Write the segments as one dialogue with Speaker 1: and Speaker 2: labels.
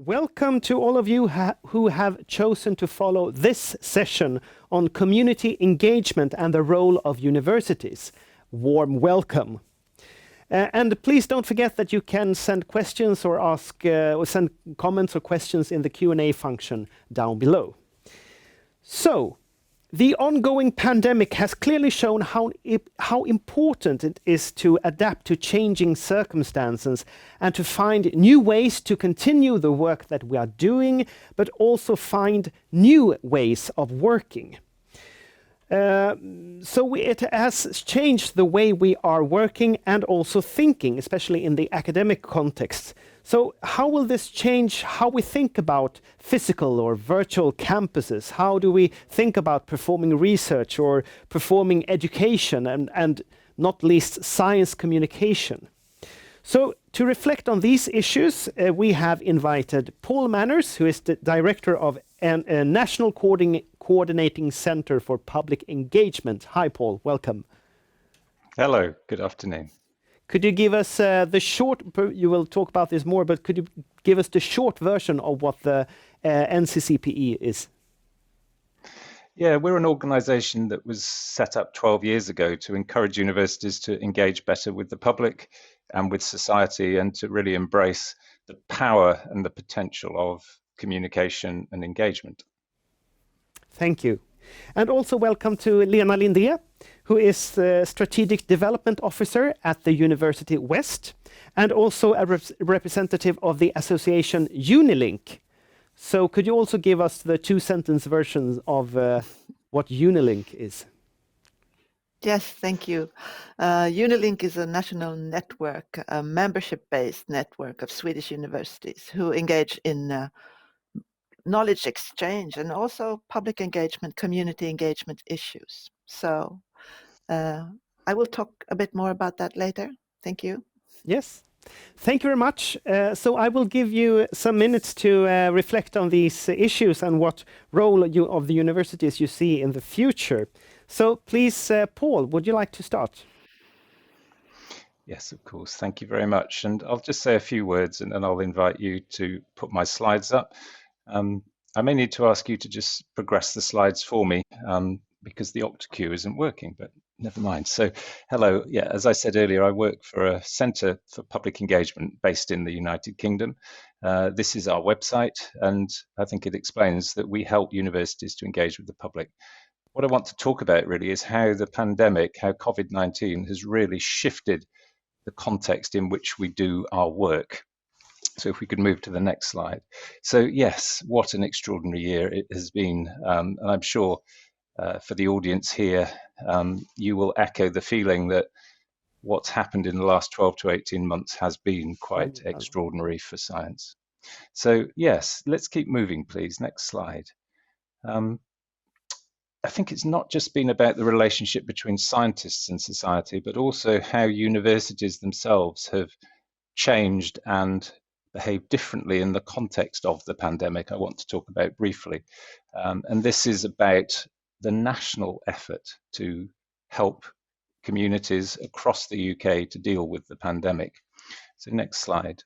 Speaker 1: Welcome to all of you who have chosen to follow this session on community engagement and the role of universities. Warm welcome. And please don't forget that you can send questions or send comments or questions in the Q&A function down below. So, the ongoing pandemic has clearly shown how important it is to adapt to changing circumstances and to find new ways to continue the work that we are doing, but also find new ways of working. It has changed the way we are working and also thinking, especially in the academic context. So how will this change how we think about physical or virtual campuses? How do we think about performing research or performing education and not least science communication? So to reflect on these issues, we have invited Paul Manners, who is the director of a National Co-ordinating Centre for Public Engagement. Hi, Paul. Welcome.
Speaker 2: Hello. Good afternoon.
Speaker 1: Could you give us the short, you will talk about this more, but could you give us the short version of what the NCCPE is?
Speaker 2: Yeah, we're an organisation that was set up 12 years ago to encourage universities to engage better with the public and with society and to really embrace the power and the potential of communication and engagement.
Speaker 1: Thank you. And also welcome to Lena Lindhé, who is the Strategic Development Officer at the University West and also a representative of the association Unilink. So could you also give us the two-sentence versions of what Unilink is?
Speaker 3: Yes, thank you. Unilink is a national network, a membership-based network of Swedish universities who engage in knowledge exchange and also public engagement, community engagement issues. So I will talk a bit more about that later. Thank you.
Speaker 1: Yes, thank you very much. So I will give you some minutes to reflect on these issues and what role of the universities you see in the future. So please, Paul, would you like to start?
Speaker 2: Yes, of course. Thank you very much. And I'll just say a few words and then I'll invite you to put my slides up. I may need to ask you to just progress the slides for me because the OctaQ isn't working, but never mind. So, hello. Yeah, as I said earlier, I work for a Centre for Public Engagement based in the United Kingdom. This is our website, and I think it explains that we help universities to engage with the public. What I want to talk about really is how the pandemic, how COVID-19 has really shifted the context in which we do our work. So if we could move to the next slide. So yes, what an extraordinary year it has been. And I'm sure for the audience here, you will echo the feeling that what's happened in the last 12 to 18 months has been quite extraordinary for science. So yes, let's keep moving, please. Next slide. I think it's not just been about the relationship between scientists and society, but also how universities themselves have changed and behave differently in the context of the pandemic. I want to talk about briefly. And this is about the national effort to help communities across the UK to deal with the pandemic. So next slide.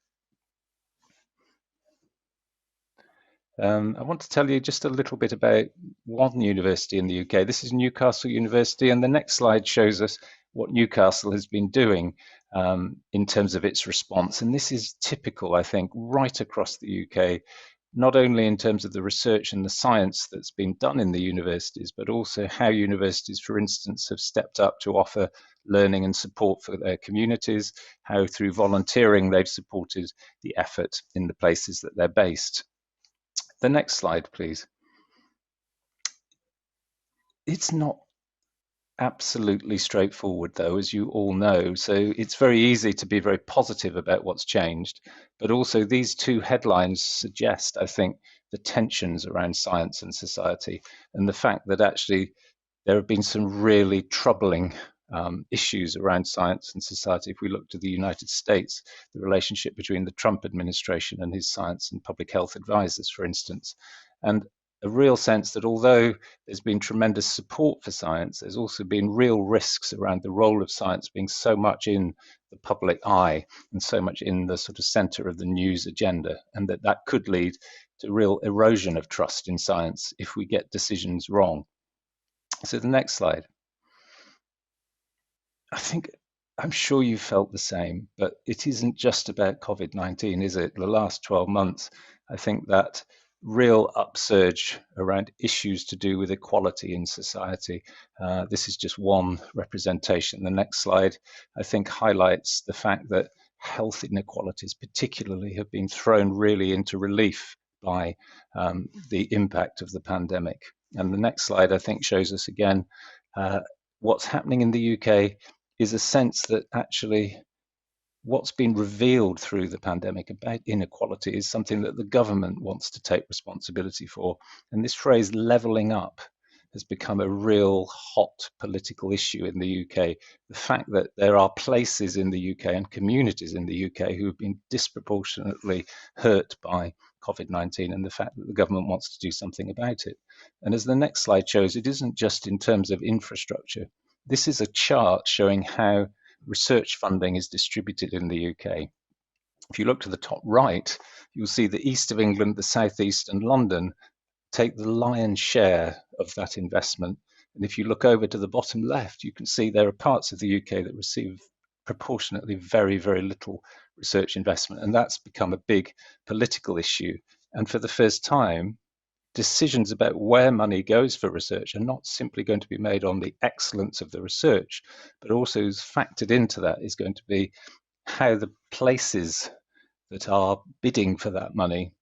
Speaker 2: I want to tell you just a little bit about one university in the UK. This is Newcastle University, and the next slide shows us what Newcastle has been doing in terms of its response. And this is typical, I think, right across the UK, not only in terms of the research and the science that's been done in the universities, but also how universities, for instance, have stepped up to offer learning and support for their communities, how through volunteering they've supported the effort in the places that they're based. The next slide, please. It's not absolutely straightforward, though, as you all know. So it's very easy to be very positive about what's changed, but also these two headlines suggest, I think, the tensions around science and society and the fact that actually there have been some really troubling issues around science and society. If we look to the United States, the relationship between the Trump administration and his science and public health advisors, for instance. And a real sense that although there's been tremendous support for science, there's also been real risks around the role of science being so much in the public eye and so much in the sort of center of the news agenda, and that could lead to real erosion of trust in science if we get decisions wrong. So the next slide. I'm sure you felt the same, but it isn't just about COVID-19, is it? The last 12 months, I think that real upsurge around issues to do with equality in society. This is just one representation. The next slide, I think, highlights the fact that health inequalities particularly have been thrown really into relief by the impact of the pandemic. And the next slide, I think, shows us again what's happening in the UK is a sense that actually what's been revealed through the pandemic about inequality is something that the government wants to take responsibility for. And this phrase levelling up has become a real hot political issue in the UK. The fact that there are places in the UK and communities in the UK who have been disproportionately hurt by COVID-19, and the fact that the government wants to do something about it. And as the next slide shows, it isn't just in terms of infrastructure. This is a chart showing how research funding is distributed in the UK. If you look to the top right, you'll see the east of England, the southeast, and London take the lion's share of that investment. And if you look over to the bottom left, you can see there are parts of the UK that receive proportionately very, very little research investment. And that's become a big political issue. And for the first time, decisions about where money goes for research are not simply going to be made on the excellence of the research, but also factored into that is going to be how the places that are bidding for that money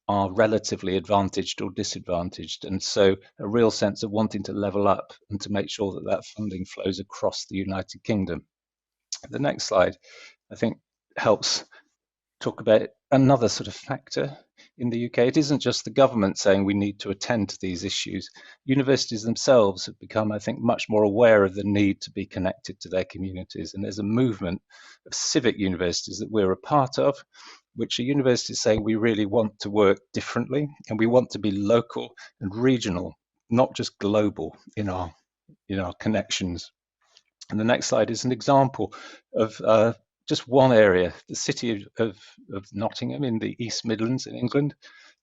Speaker 2: are relatively advantaged or disadvantaged. And so a real sense of wanting to level up and to make sure that that funding flows across the United Kingdom. The next slide, I think, helps talk about another sort of factor in the UK. It isn't just the government saying we need to attend to these issues. Universities themselves have become, I think, much more aware of the need to be connected to their communities. And there's a movement of civic universities that we're a part of, which are universities saying we really want to work differently and we want to be local and regional, not just global in our connections. And the next slide is an example of just one area, the city of Nottingham in the East Midlands in England.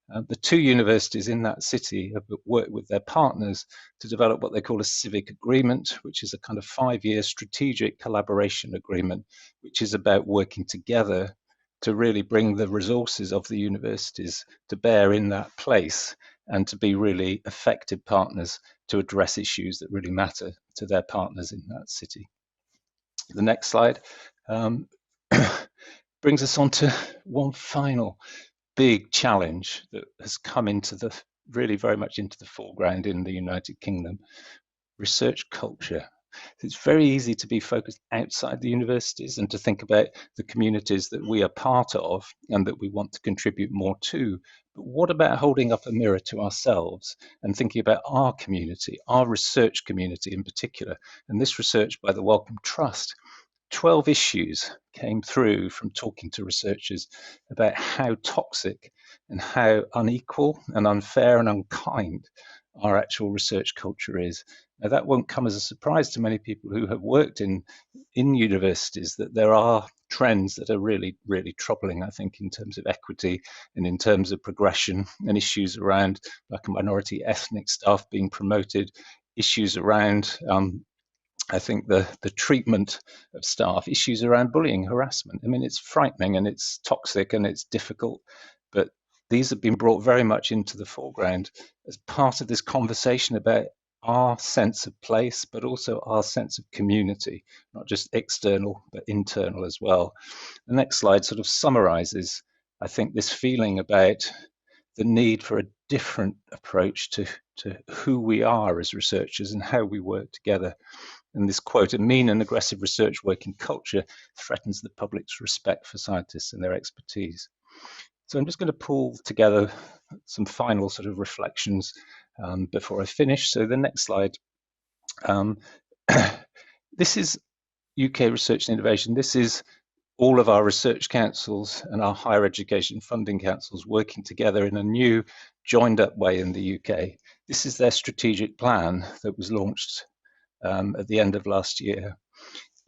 Speaker 2: The two universities in that city have worked with their partners to develop what they call a civic agreement, which is a kind of 5-year strategic collaboration agreement, which is about working together to really bring the resources of the universities to bear in that place and to be really effective partners to address issues that really matter to their partners in that city. The next slide brings us on to one final big challenge that has come into the really very much into the foreground in the United Kingdom: research culture. It's very easy to be focused outside the universities and to think about the communities that we are part of and that we want to contribute more to. But what about holding up a mirror to ourselves and thinking about our community, our research community in particular? And this research by the Wellcome Trust, 12 issues came through from talking to researchers about how toxic and how unequal and unfair and unkind our actual research culture is. Now, that won't come as a surprise to many people who have worked in universities, that there are trends that are really, really troubling, I think, in terms of equity and in terms of progression, and issues around black and minority ethnic staff being promoted, issues around I think the treatment of staff, issues around bullying, harassment. I mean, it's frightening and it's toxic and it's difficult, but these have been brought very much into the foreground as part of this conversation about our sense of place, but also our sense of community, not just external, but internal as well. The next slide sort of summarizes, I think, this feeling about the need for a different approach to who we are as researchers and how we work together. And this quote, "A mean and aggressive research working culture threatens the public's respect for scientists and their expertise." So I'm just going to pull together some final sort of reflections before I finish. So the next slide. This is UK research and innovation. This is all of our research councils and our higher education funding councils working together in a new joined up way in the UK. This is their strategic plan that was launched at the end of last year.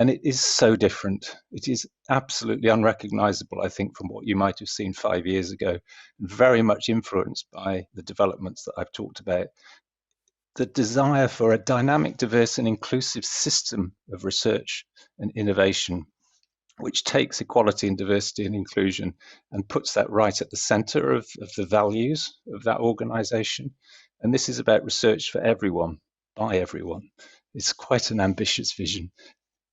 Speaker 2: And it is so different. It is absolutely unrecognizable, I think, from what you might have seen 5 years ago, and very much influenced by the developments that I've talked about. The desire for a dynamic, diverse and inclusive system of research and innovation, which takes equality and diversity and inclusion and puts that right at the center of the values of that organization. And this is about research for everyone, by everyone. It's quite an ambitious vision.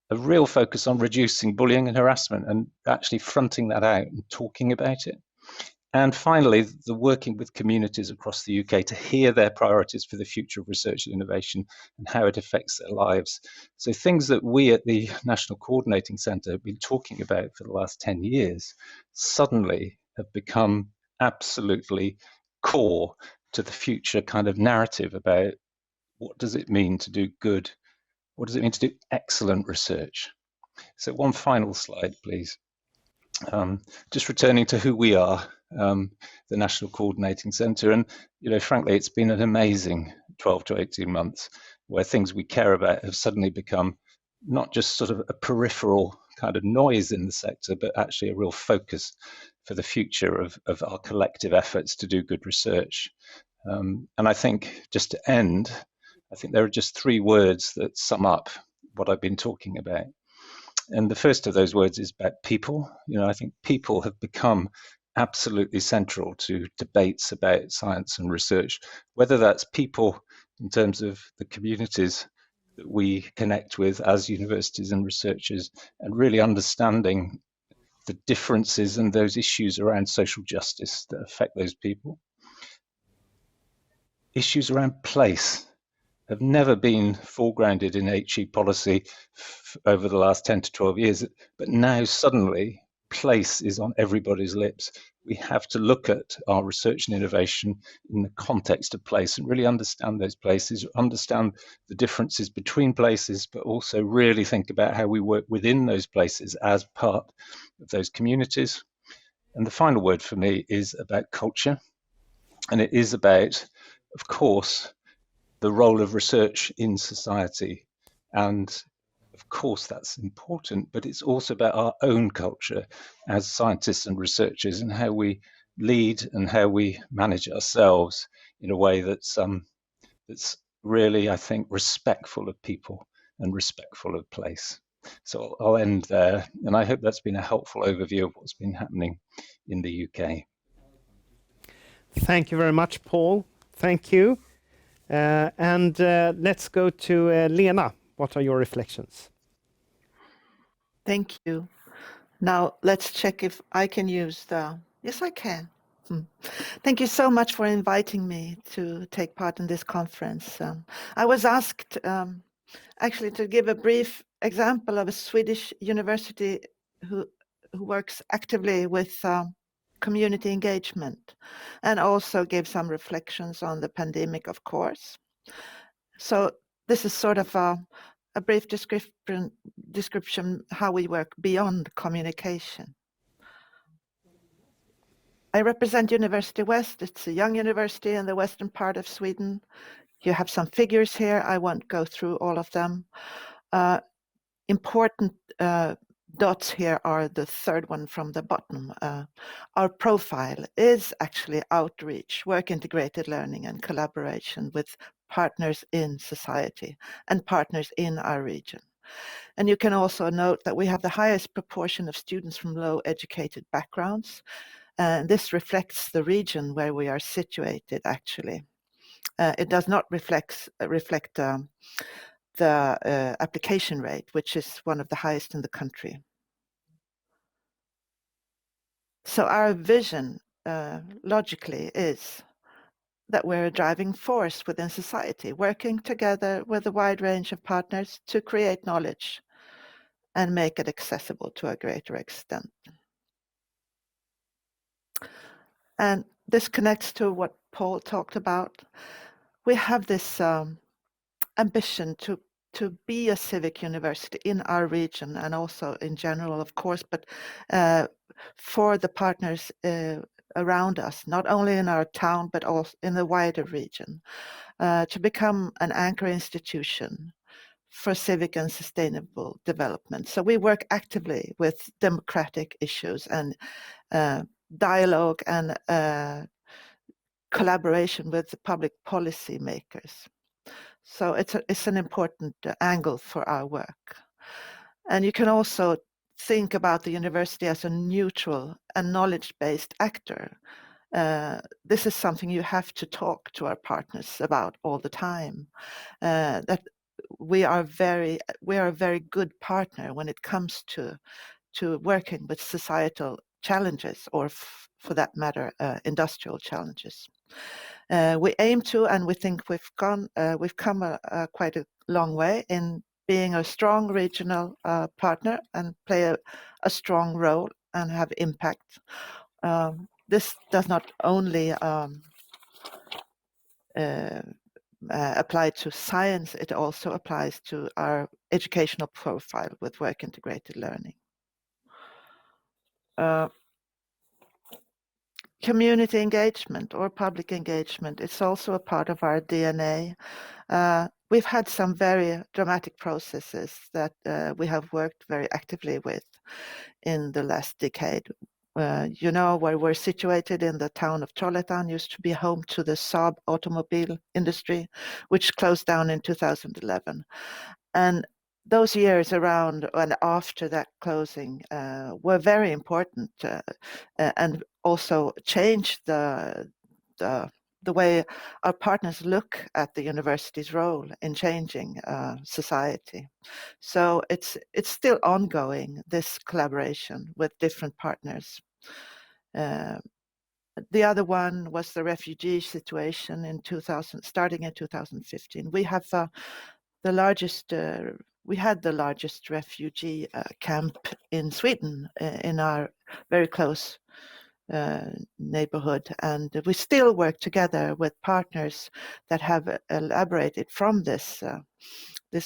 Speaker 2: A real focus on reducing bullying and harassment and actually fronting that out and talking about it. And finally, the working with communities across the UK to hear their priorities for the future of research and innovation and how it affects their lives. So things that we at the National Coordinating Centre have been talking about for the last 10 years suddenly have become absolutely core to the future kind of narrative about what does it mean to do good. What does it mean to do excellent research? So one final slide, please. Just returning to who we are, the National Coordinating Centre. And, frankly, it's been an amazing 12 to 18 months where things we care about have suddenly become not just sort of a peripheral kind of noise in the sector, but actually a real focus for the future of our collective efforts to do good research. And I think, just to end, I think there are just 3 words that sum up what I've been talking about. And the first of those words is about people. I think people have become absolutely central to debates about science and research, whether that's people in terms of the communities that we connect with as universities and researchers, and really understanding the differences and those issues around social justice that affect those people. Issues around place have never been foregrounded in HE policy over the last 10 to 12 years, but now suddenly place is on everybody's lips. We have to look at our research and innovation in the context of place and really understand those places, understand the differences between places, but also really think about how we work within those places as part of those communities. And the final word for me is about culture. And it is about, of course, the role of research in society. And of course, that's important, but it's also about our own culture as scientists and researchers and how we lead and how we manage ourselves in a way that's really, I think, respectful of people and respectful of place. So I'll end there, and I hope that's been a helpful overview of what's been happening in the UK.
Speaker 1: Thank you very much, Paul. Thank you. And let's go to Lena. What are your reflections?
Speaker 3: Thank you. Now let's check if I can use the... Yes, I can. Thank you so much for inviting me to take part in this conference. I was asked actually to give a brief example of a Swedish university who works actively with community engagement, and also give some reflections on the pandemic, of course. So this is sort of a brief description how we work beyond communication. I represent University West. It's a young university in the western part of Sweden. You have some figures here. I won't go through all of them. Important dots here are the third one from the bottom. Our profile is actually outreach, work integrated learning and collaboration with partners in society and partners in our region. And you can also note that we have the highest proportion of students from low educated backgrounds. And this reflects the region where we are situated, actually. It does not reflect the application rate, which is one of the highest in the country. So our vision, logically, is that we're a driving force within society, working together with a wide range of partners to create knowledge and make it accessible to a greater extent. And this connects to what Paul talked about. We have this ambition to to be a civic university in our region and also in general, of course, but for the partners around us, not only in our town, but also in the wider region, to become an anchor institution for civic and sustainable development. So we work actively with democratic issues and dialogue and collaboration with the public policy makers. So it's an important angle for our work. And you can also think about the university as a neutral and knowledge-based actor. This is something you have to talk to our partners about all the time. That we are a very good partner when it comes to working with societal challenges, or for that matter, industrial challenges. We aim to, and we think we've come quite a long way in being a strong regional partner and play a strong role and have impact. This does not only apply to science, it also applies to our educational profile with work integrated learning. Community engagement or public engagement, it's also a part of our DNA. We've had some very dramatic processes that we have worked very actively with in the last decade. You know, where we're situated in the town of Trollhättan used to be home to the Saab automobile industry, which closed down in 2011. And those years around and after that closing were very important and also changed the way our partners look at the university's role in changing society. So it's still ongoing, this collaboration with different partners. The other one was the refugee situation in starting in 2015. We have the largest. We had the largest refugee camp in Sweden in our very close neighborhood, and we still work together with partners that have elaborated from this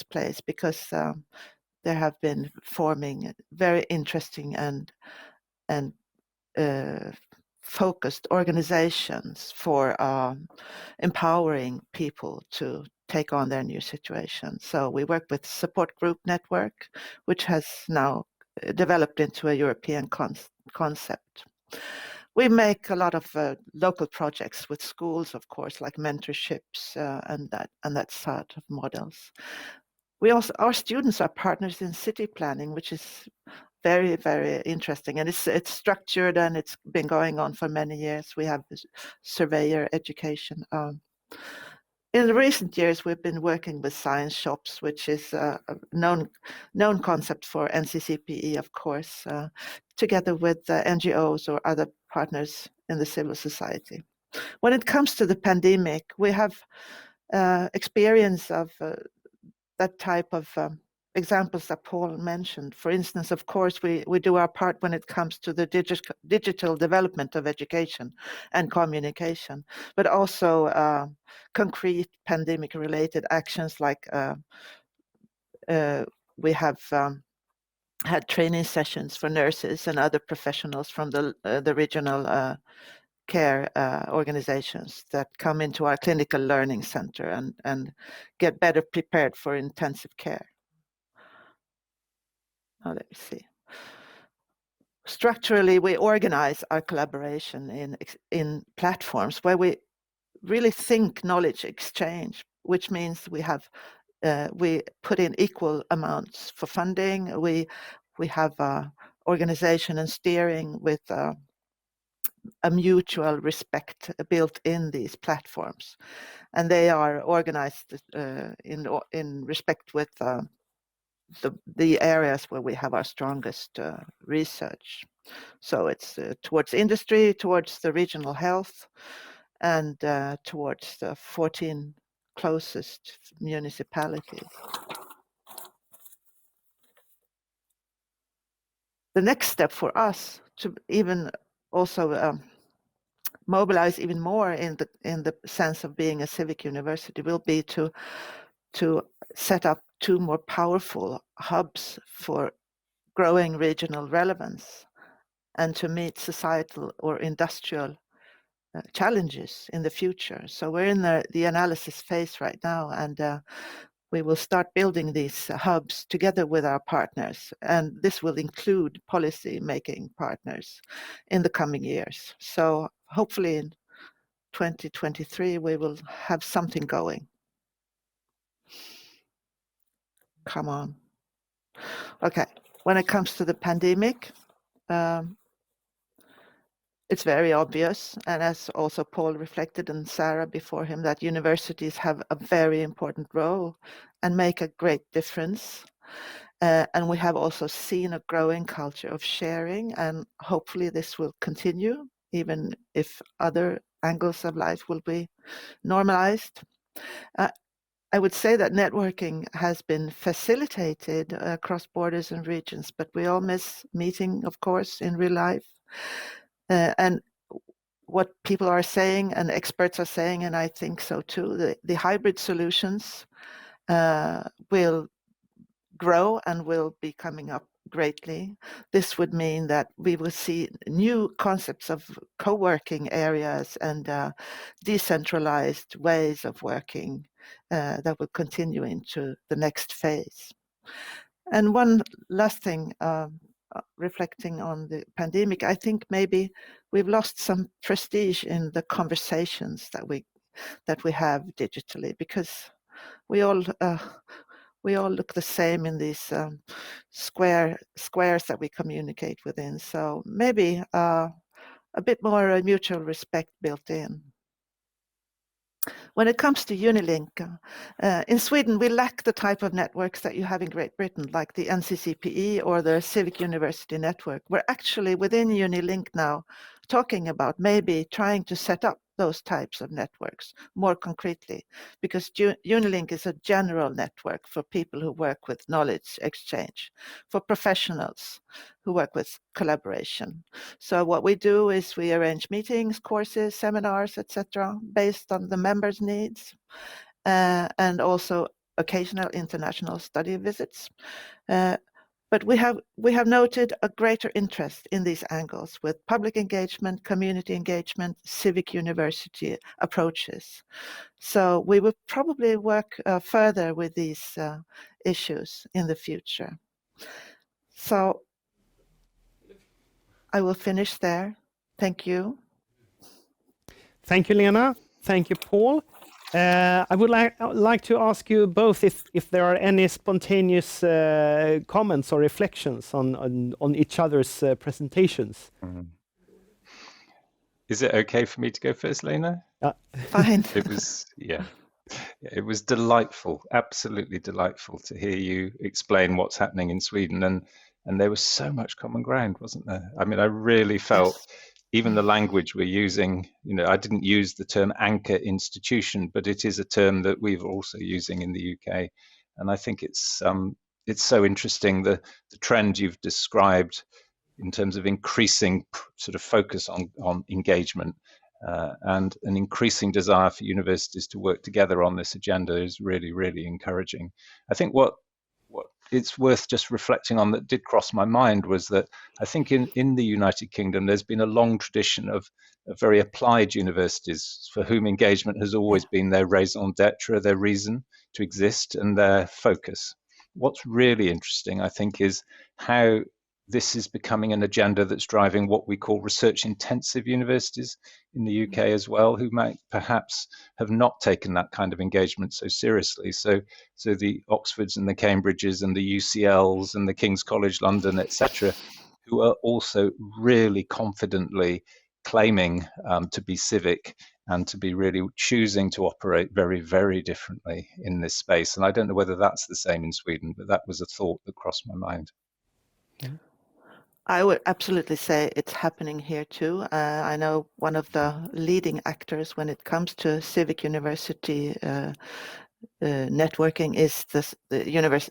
Speaker 3: place, because there have been forming very interesting and focused organizations for empowering people to take on their new situation. So we work with Support Group Network, which has now developed into a European concept. We make a lot of local projects with schools, of course, like mentorships and that sort of models. Our students are partners in city planning, which is very, very interesting, and it's structured and it's been going on for many years. We have surveyor education. In the recent years, we've been working with science shops, which is a known concept for NCCPE, of course, together with NGOs or other partners in the civil society. When it comes to the pandemic, we have experience of that type of examples that Paul mentioned. For instance, of course, we do our part when it comes to the digital development of education and communication, but also concrete pandemic-related actions like we have had training sessions for nurses and other professionals from the regional care organizations that come into our clinical learning center and get better prepared for intensive care. Now let me see. Structurally, we organize our collaboration in platforms where we really think knowledge exchange, which means we put in equal amounts for funding. We have organization and steering with a mutual respect built in these platforms, and they are organized in respect with the areas where we have our strongest research. So it's towards industry, towards the regional health, and towards the 14 closest municipalities. The next step for us to even also mobilize even more in the sense of being a civic university will be to set up two more powerful hubs for growing regional relevance and to meet societal or industrial challenges in the future. So we're in the analysis phase right now, and we will start building these hubs together with our partners, and this will include policy-making partners in the coming years. So hopefully in 2023 we will have something going. Come on. Okay, when it comes to the pandemic, it's very obvious, and as also Paul reflected and Sarah before him, that universities have a very important role and make a great difference. And we have also seen a growing culture of sharing, and hopefully this will continue, even if other angles of life will be normalized. I would say that networking has been facilitated across borders and regions, but we all miss meeting, of course, in real life. And what people are saying and experts are saying, and I think so too, the hybrid solutions will grow and will be coming up greatly. This would mean that we will see new concepts of co-working areas and decentralized ways of working that will continue into the next phase. And one last thing, reflecting on the pandemic, I think maybe we've lost some prestige in the conversations that we have digitally, because we all look the same in these squares that we communicate within. So maybe a bit more mutual respect built in. When it comes to Unilink, in Sweden, we lack the type of networks that you have in Great Britain, like the NCCPE or the Civic University Network. We're actually within Unilink now talking about maybe trying to set up those types of networks more concretely, because Unilink is a general network for people who work with knowledge exchange, for professionals who work with collaboration. So what we do is we arrange meetings, courses, seminars, etc., based on the members' needs, and also occasional international study visits. But we have noted a greater interest in these angles with public engagement, community engagement, civic university approaches. So we will probably work further with these issues in the future. So I will finish there. Thank you.
Speaker 1: Thank you, Lena. Thank you, Paul. I would like to ask you both if there are any spontaneous comments or reflections on each other's presentations.
Speaker 2: Is it okay for me to go first, Lena?
Speaker 3: Fine.
Speaker 2: It was delightful, absolutely delightful to hear you explain what's happening in Sweden, and there was so much common ground, wasn't there? I mean, I really felt even the language we're using, I didn't use the term anchor institution, but it is a term that we're also using in the UK. And I think it's so interesting, the trend you've described in terms of increasing sort of focus on engagement and an increasing desire for universities to work together on this agenda is really, really encouraging. I think what it's worth just reflecting on that did cross my mind was that I think in the United Kingdom, there's been a long tradition of very applied universities for whom engagement has always been their raison d'etre, their reason to exist and their focus. What's really interesting, I think, is how this is becoming an agenda that's driving what we call research-intensive universities in the UK as well, who might perhaps have not taken that kind of engagement so seriously. So the Oxfords and the Cambridges and the UCLs and the King's College London, etc., who are also really confidently claiming to be civic and to be really choosing to operate very, very differently in this space. And I don't know whether that's the same in Sweden, but that was a thought that crossed my mind.
Speaker 3: I would absolutely say it's happening here too. I know one of the leading actors when it comes to civic university networking is the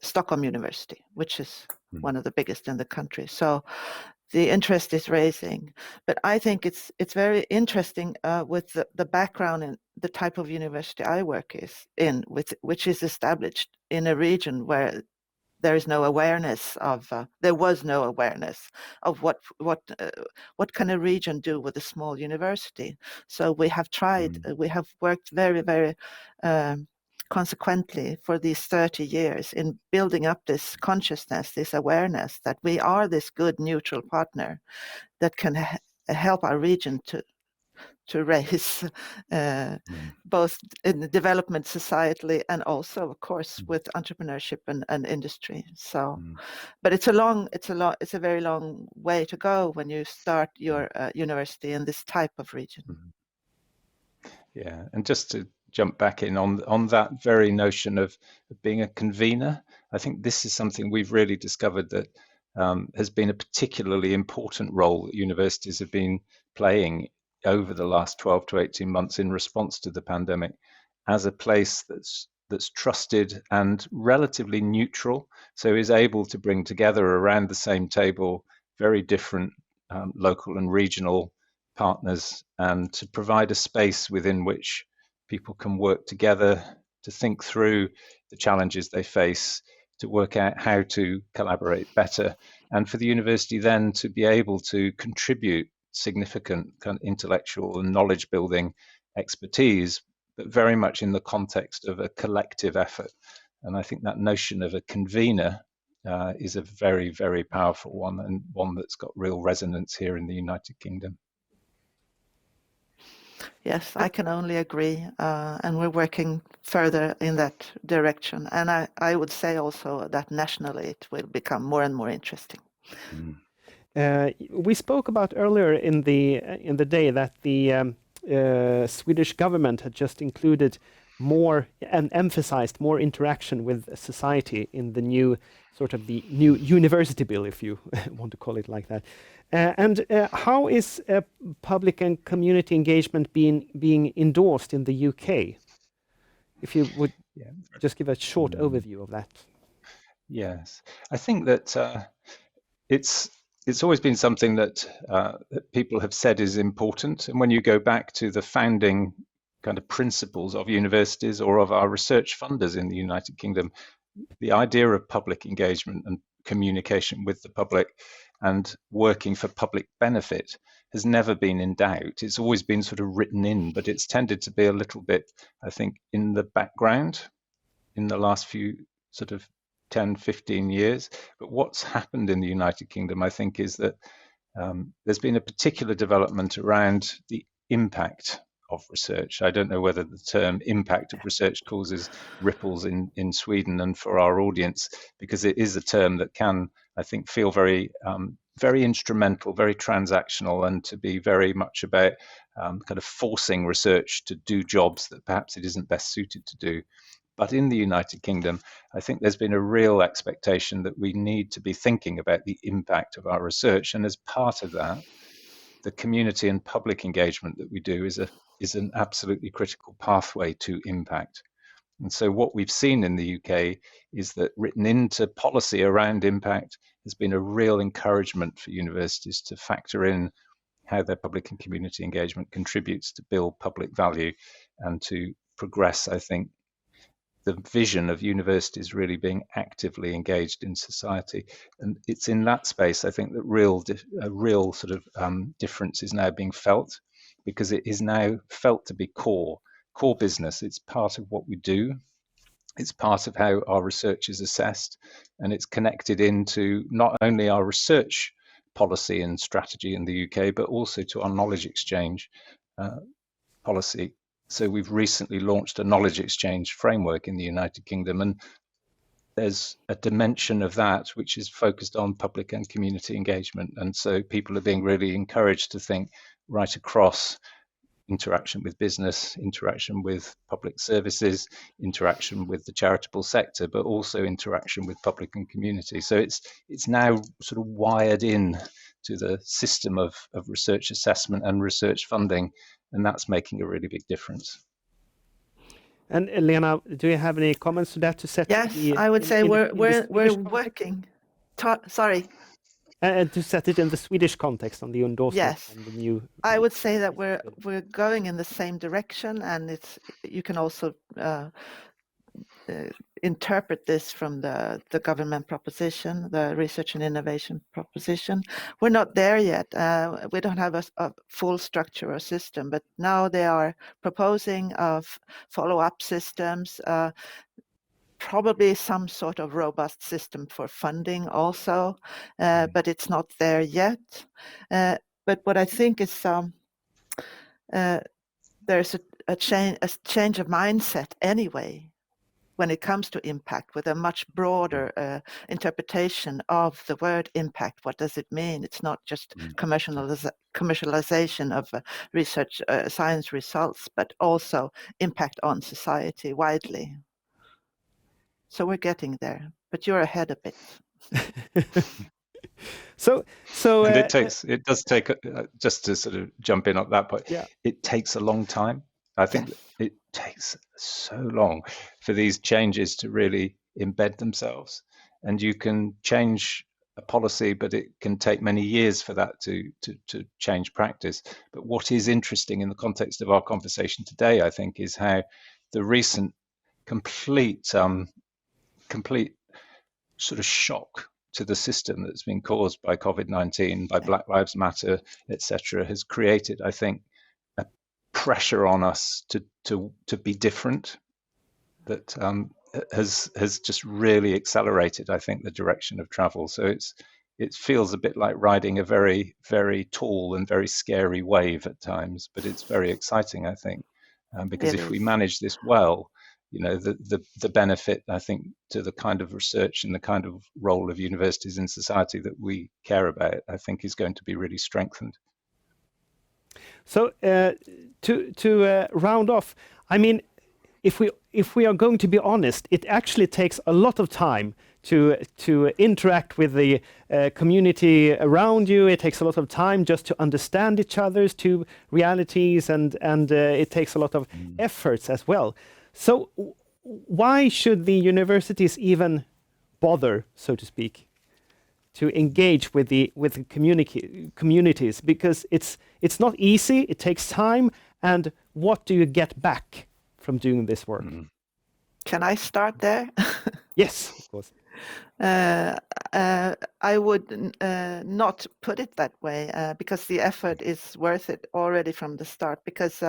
Speaker 3: Stockholm University, which is one of the biggest in the country. So the interest is raising. But I think it's very interesting with the background and the type of university I work in, which is established in a region where there is no awareness of there was no awareness of what can a region do with a small university. So we have tried, we have worked very, very consequently for these 30 years in building up this consciousness, this awareness that we are this good neutral partner that can help our region to raise both in the development societally and also, of course, with entrepreneurship and industry. So, but it's a very long way to go when you start your university in this type of region.
Speaker 2: Yeah, and just to jump back in on that very notion of being a convener, I think this is something we've really discovered that has been a particularly important role that universities have been playing over the last 12 to 18 months in response to the pandemic, as a place that's trusted and relatively neutral, so is able to bring together around the same table very different local and regional partners, and to provide a space within which people can work together to think through the challenges they face, to work out how to collaborate better, and for the university then to be able to contribute significant kind of intellectual and knowledge building expertise, but very much in the context of a collective effort. And I think that notion of a convener is a very, very powerful one, and one that's got real resonance here in the United Kingdom.
Speaker 3: Yes, I can only agree, and we're working further in that direction. And I would say also that nationally it will become more and more interesting.
Speaker 1: We spoke about earlier in the day that the Swedish government had just included more and emphasized more interaction with society in the new university bill, if you want to call it like that. And how is public and community engagement being endorsed in the UK? If you would just give a short overview of that.
Speaker 2: Yes, I think that it's always been something that people have said is important. And when you go back to the founding kind of principles of universities or of our research funders in the United Kingdom, the idea of public engagement and communication with the public and working for public benefit has never been in doubt. It's always been sort of written in, but it's tended to be a little bit, I think, in the background in the last few sort of 10, 15 years. But what's happened in the United Kingdom, I think, is that there's been a particular development around the impact of research. I don't know whether the term impact of research causes ripples in Sweden and for our audience, because it is a term that can, I think, feel very instrumental, very transactional, and to be very much about kind of forcing research to do jobs that perhaps it isn't best suited to do. But in the United Kingdom, I think there's been a real expectation that we need to be thinking about the impact of our research. And as part of that, the community and public engagement that we do is an absolutely critical pathway to impact. And so what we've seen in the UK is that written into policy around impact has been a real encouragement for universities to factor in how their public and community engagement contributes to build public value and to progress, I think, the vision of universities really being actively engaged in society. And it's in that space, I think, that a real sort of difference is now being felt, because it is now felt to be core business. It's part of what we do. It's part of how our research is assessed, and it's connected into not only our research policy and strategy in the UK, but also to our knowledge exchange policy. So we've recently launched a knowledge exchange framework in the United Kingdom, and there's a dimension of that which is focused on public and community engagement. And so people are being really encouraged to think right across interaction with business, interaction with public services, interaction with the charitable sector, but also interaction with public and community. So it's now sort of wired in to the system of research assessment and research funding, and that's making a really big difference.
Speaker 1: And Lena, do you have any comments to that to set?
Speaker 3: Yes, I would say we're working. Sorry.
Speaker 1: And to set it in the Swedish context on the endorsement
Speaker 3: Yes.
Speaker 1: and the new.
Speaker 3: I would say that we're going in the same direction, and you can also interpret this from the government proposition, the research and innovation proposition. We're not there yet. We don't have a full structure or system, but now they are proposing of follow-up systems, probably some sort of robust system for funding also, but it's not there yet. But what I think is there's a change of mindset anyway when it comes to impact, with a much broader interpretation of the word impact. What does it mean? It's not just commercialization of research science results, but also impact on society widely. So we're getting there, but you're ahead a bit.
Speaker 2: And it does take just to sort of jump in on that point.
Speaker 1: Yeah.
Speaker 2: It takes a long time. I think it takes so long for these changes to really embed themselves, and you can change a policy, but it can take many years for that to change practice. But what is interesting in the context of our conversation today, I think, is how the recent complete sort of shock to the system that's been caused by COVID-19, by Black Lives Matter, etc., has created, I think, a pressure on us to be different that has just really accelerated, I think, the direction of travel. So it feels a bit like riding a very, very tall and very scary wave at times, but it's very exciting, I think, because if we manage this well, the benefit, I think, to the kind of research and the kind of role of universities in society that we care about, I think, is going to be really strengthened.
Speaker 1: So to round off, I mean, if we are going to be honest, it actually takes a lot of time to interact with the community around you. It takes a lot of time just to understand each other's two realities, and it takes a lot of efforts as well. So why should the universities even bother, so to speak, to engage with the communities? Because it's not easy, it takes time, and what do you get back from doing this work?
Speaker 3: Can I start there?
Speaker 1: Yes, of course.
Speaker 3: I would not put it that way, because the effort is worth it already from the start. Because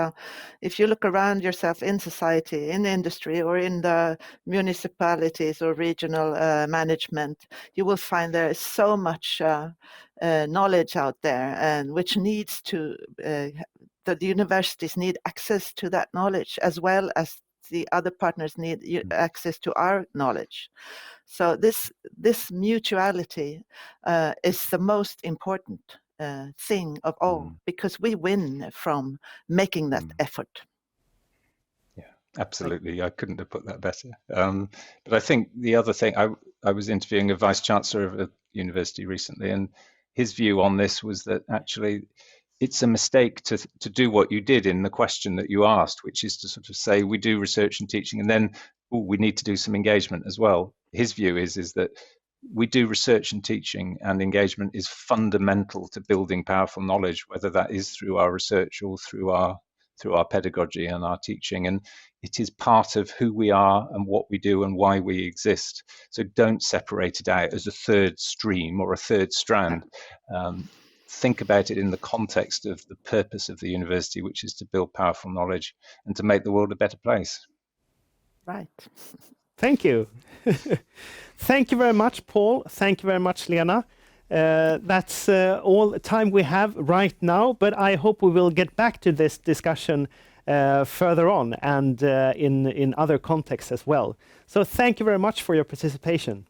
Speaker 3: if you look around yourself in society, in industry, or in the municipalities or regional management, you will find there is so much knowledge out there, and which needs to the universities need access to that knowledge, as well as the other partners need access to our knowledge. So this mutuality is the most important thing of all, because we win from making that effort.
Speaker 2: Yeah, absolutely. I couldn't have put that better. But I think the other thing, I was interviewing a vice chancellor of a university recently, and his view on this was that actually it's a mistake to do what you did in the question that you asked, which is to sort of say we do research and teaching, and then we need to do some engagement as well. His view is that we do research and teaching, and engagement is fundamental to building powerful knowledge, whether that is through our research or through our pedagogy and our teaching. And it is part of who we are and what we do and why we exist. So don't separate it out as a third stream or a third strand. Think about it in the context of the purpose of the university, which is to build powerful knowledge and to make the world a better place.
Speaker 3: Right.
Speaker 1: Thank you. Thank you very much, Paul. Thank you very much, Lena. That's all the time we have right now, but I hope we will get back to this discussion further on and in other contexts as well. So thank you very much for your participation.